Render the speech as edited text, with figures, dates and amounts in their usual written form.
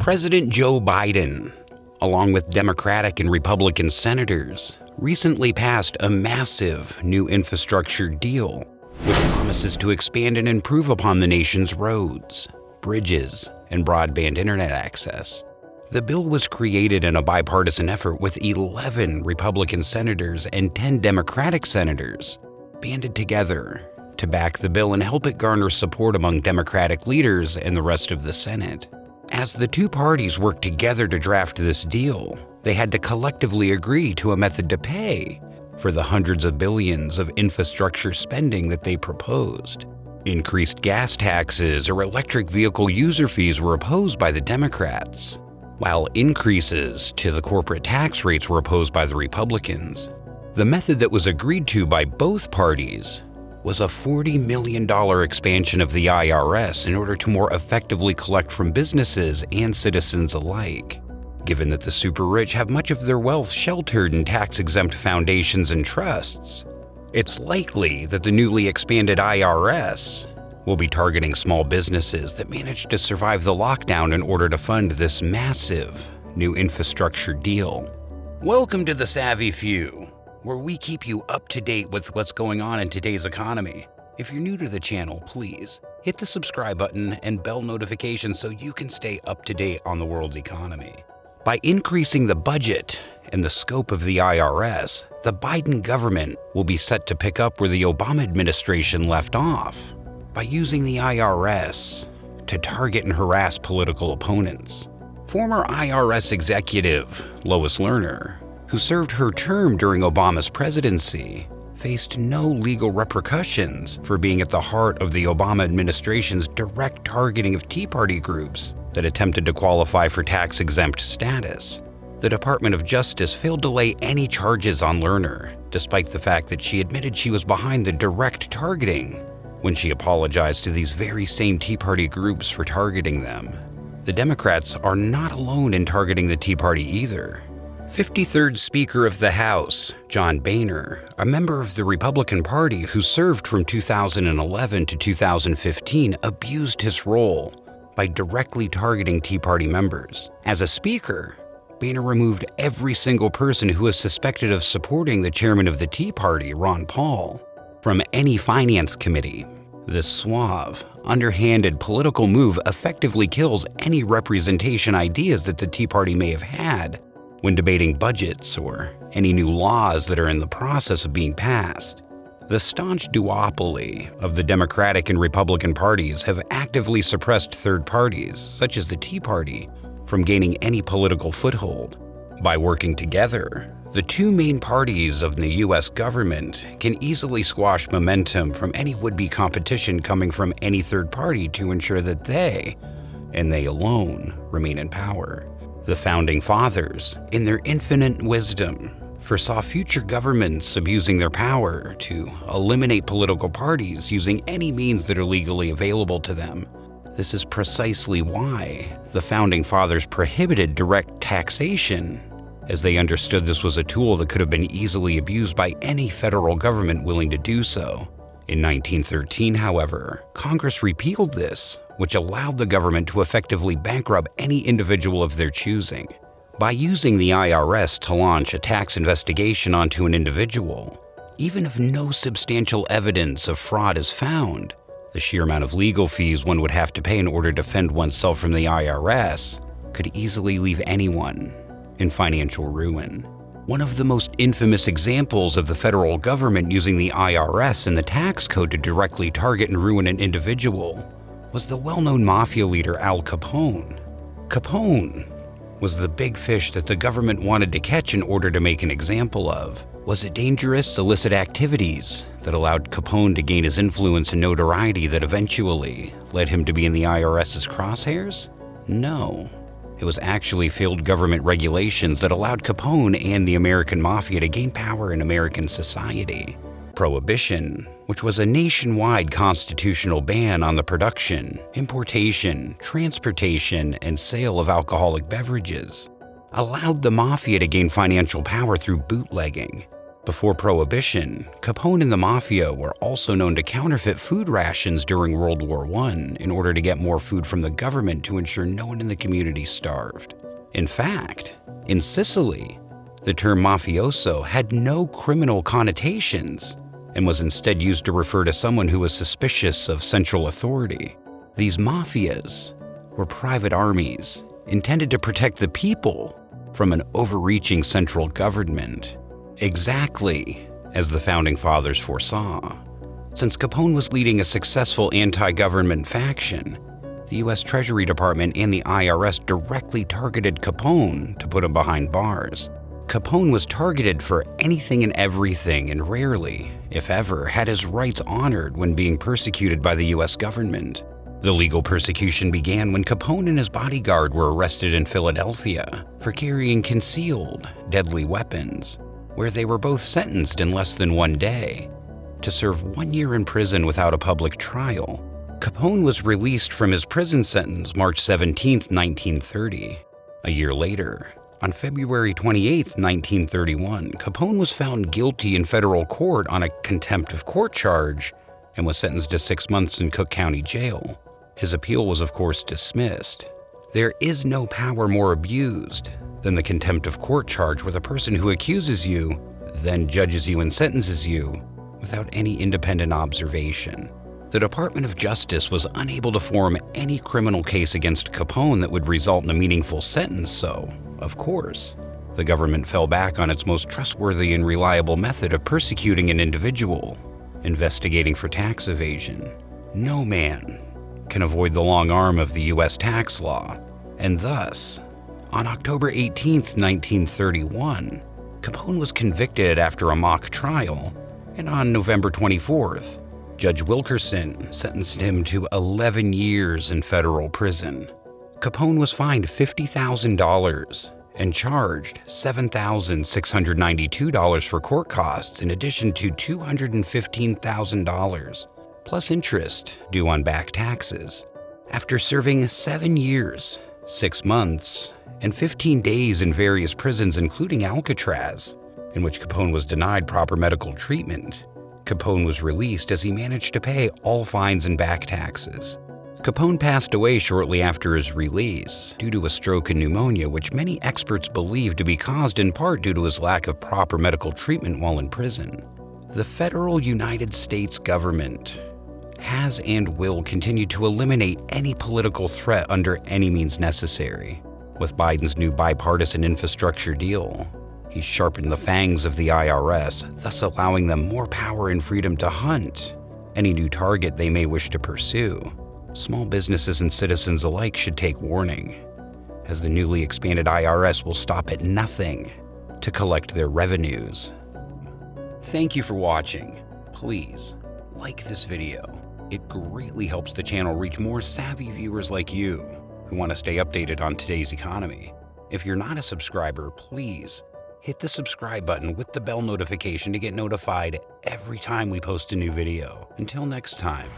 President Joe Biden, along with Democratic and Republican senators, recently passed a massive new infrastructure deal with promises to expand and improve upon the nation's roads, bridges, and broadband internet access. The bill was created in a bipartisan effort with 11 Republican senators and 10 Democratic senators banded together to back the bill and help it garner support among Democratic leaders and the rest of the Senate. As the two parties worked together to draft this deal, they had to collectively agree to a method to pay for the hundreds of billions of infrastructure spending that they proposed. Increased gas taxes or electric vehicle user fees were opposed by the Democrats, while increases to the corporate tax rates were opposed by the Republicans. The method that was agreed to by both parties was a $40 million expansion of the IRS in order to more effectively collect from businesses and citizens alike. Given that the super rich have much of their wealth sheltered in tax-exempt foundations and trusts, it's likely that the newly expanded IRS will be targeting small businesses that managed to survive the lockdown in order to fund this massive new infrastructure deal. Welcome to the Savvy Few, where we keep you up to date with what's going on in today's economy. If you're new to the channel, please hit the subscribe button and bell notification so you can stay up to date on the world's economy. By increasing the budget and the scope of the IRS, the Biden government will be set to pick up where the Obama administration left off by using the IRS to target and harass political opponents. Former IRS executive Lois Lerner, who served her term during Obama's presidency, faced no legal repercussions for being at the heart of the Obama administration's direct targeting of Tea Party groups that attempted to qualify for tax-exempt status. The Department of Justice failed to lay any charges on Lerner, despite the fact that she admitted she was behind the direct targeting when she apologized to these very same Tea Party groups for targeting them. The Democrats are not alone in targeting the Tea Party either. 53rd Speaker of the House, John Boehner, a member of the Republican Party who served from 2011 to 2015, abused his role by directly targeting Tea Party members. As a speaker, Boehner removed every single person who was suspected of supporting the chairman of the Tea Party, Ron Paul, from any finance committee. This suave, underhanded political move effectively kills any representation ideas that the Tea Party may have had when debating budgets or any new laws that are in the process of being passed. The staunch duopoly of the Democratic and Republican parties have actively suppressed third parties, such as the Tea Party, from gaining any political foothold. By working together, the two main parties of the U.S. government can easily squash momentum from any would-be competition coming from any third party to ensure that they, and they alone, remain in power. The Founding Fathers, in their infinite wisdom, foresaw future governments abusing their power to eliminate political parties using any means that are legally available to them. This is precisely why the Founding Fathers prohibited direct taxation, as they understood this was a tool that could have been easily abused by any federal government willing to do so. In 1913, however, Congress repealed this, which allowed the government to effectively bankrupt any individual of their choosing. By using the IRS to launch a tax investigation onto an individual, even if no substantial evidence of fraud is found, the sheer amount of legal fees one would have to pay in order to defend oneself from the IRS could easily leave anyone in financial ruin. One of the most infamous examples of the federal government using the IRS and the tax code to directly target and ruin an individual was the well-known mafia leader Al Capone. Capone was the big fish that the government wanted to catch in order to make an example of. Was it dangerous, illicit activities that allowed Capone to gain his influence and notoriety that eventually led him to be in the IRS's crosshairs? No. It was actually failed government regulations that allowed Capone and the American Mafia to gain power in American society. Prohibition, which was a nationwide constitutional ban on the production, importation, transportation, and sale of alcoholic beverages, allowed the Mafia to gain financial power through bootlegging. Before Prohibition, Capone and the Mafia were also known to counterfeit food rations during World War I in order to get more food from the government to ensure no one in the community starved. In fact, in Sicily, the term mafioso had no criminal connotations and was instead used to refer to someone who was suspicious of central authority. These mafias were private armies intended to protect the people from an overreaching central government, exactly as the Founding Fathers foresaw. Since Capone was leading a successful anti-government faction, the U.S. Treasury Department and the IRS directly targeted Capone to put him behind bars. Capone was targeted for anything and everything and rarely, if ever, had his rights honored when being persecuted by the U.S. government. The legal persecution began when Capone and his bodyguard were arrested in Philadelphia for carrying concealed, deadly weapons, where they were both sentenced in less than 1 day to serve 1 year in prison without a public trial. Capone was released from his prison sentence March 17, 1930. A year later, on February 28, 1931, Capone was found guilty in federal court on a contempt of court charge and was sentenced to 6 months in Cook County Jail. His appeal was, of course, dismissed. There is no power more abused than the contempt of court charge, where the person who accuses you then judges you and sentences you without any independent observation. The Department of Justice was unable to form any criminal case against Capone that would result in a meaningful sentence, so, of course, the government fell back on its most trustworthy and reliable method of persecuting an individual, investigating for tax evasion. No man can avoid the long arm of the U.S. tax law, and thus, on October 18, 1931, Capone was convicted after a mock trial, and on November 24th, Judge Wilkerson sentenced him to 11 years in federal prison. Capone was fined $50,000 and charged $7,692 for court costs, in addition to $215,000, plus interest due on back taxes. After serving 7 years, 6 months, and 15 days in various prisons, including Alcatraz, in which Capone was denied proper medical treatment, Capone was released as he managed to pay all fines and back taxes. Capone passed away shortly after his release due to a stroke and pneumonia, which many experts believe to be caused in part due to his lack of proper medical treatment while in prison. The federal United States government has and will continue to eliminate any political threat under any means necessary. With Biden's new bipartisan infrastructure deal, he's sharpened the fangs of the IRS, thus allowing them more power and freedom to hunt any new target they may wish to pursue. Small businesses and citizens alike should take warning, as the newly expanded IRS will stop at nothing to collect their revenues. Thank you for watching. Please like this video. It greatly helps the channel reach more savvy viewers like you who want to stay updated on today's economy. If you're not a subscriber, please hit the subscribe button with the bell notification to get notified every time we post a new video. Until next time.